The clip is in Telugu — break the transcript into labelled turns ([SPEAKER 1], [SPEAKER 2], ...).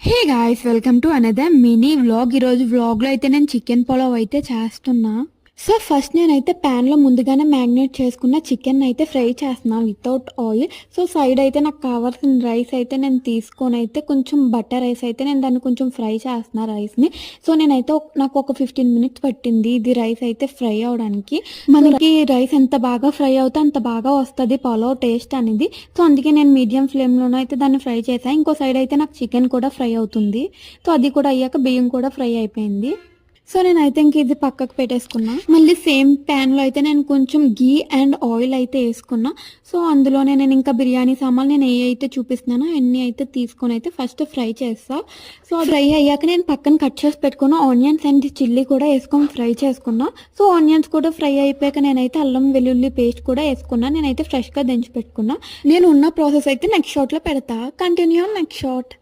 [SPEAKER 1] Hey guys, welcome to another mini vlog. ఈరోజు వ్లాగ్లో అయితే నేను చికెన్ పులావ్ అయితే చేస్తున్నా. సో ఫస్ట్ నేనైతే ప్యాన్లో ముందుగానే మ్యాగ్నేట్ చేసుకున్న చికెన్ అయితే ఫ్రై చేస్తున్నా వితౌట్ ఆయిల్. సో సైడ్ అయితే నాకు కావాల్సిన రైస్ అయితే నేను తీసుకొని అయితే కొంచెం బటర్ రైస్ అయితే నేను దాన్ని కొంచెం ఫ్రై చేస్తున్నా రైస్ని. సో నేనైతే నాకు ఒక 15 మినిట్స్ పట్టింది ఇది రైస్ అయితే ఫ్రై అవడానికి. మనకి రైస్ ఎంత బాగా ఫ్రై అవుతే అంత బాగా వస్తుంది పులావ్ టేస్ట్ అనేది. సో అందుకే నేను మీడియం ఫ్లేమ్లోనే అయితే దాన్ని ఫ్రై చేశాను. ఇంకో సైడ్ అయితే నాకు చికెన్ కూడా ఫ్రై అవుతుంది. సో అది కూడా అయ్యాక బియ్యం కూడా ఫ్రై అయిపోయింది. సో నేనైతే ఇంక ఇది పక్కకు పెట్టేసుకున్నా. మళ్ళీ సేమ్ ప్యాన్లో అయితే నేను కొంచెం గీ అండ్ ఆయిల్ అయితే వేసుకున్నా. సో అందులోనే నేను ఇంకా బిర్యానీ సామాన్లు నేను ఏ అయితే చూపిస్తున్నానో అన్నీ అయితే తీసుకొని అయితే ఫస్ట్ ఫ్రై చేస్తా. సో ఫ్రై అయ్యాక నేను పక్కన కట్ చేసి పెట్టుకున్న ఆనియన్స్ అండ్ చిల్లీ కూడా వేసుకొని ఫ్రై చేసుకున్నా. సో ఆనియన్స్ కూడా ఫ్రై అయిపోయాక నేనైతే అల్లం వెల్లుల్లి పేస్ట్ కూడా వేసుకున్నా. నేనైతే ఫ్రెష్గా దంచి పెట్టుకున్నా. నేను ఉన్న ప్రాసెస్ అయితే నెక్స్ట్ షాట్లో పెడతా. Continue next shot.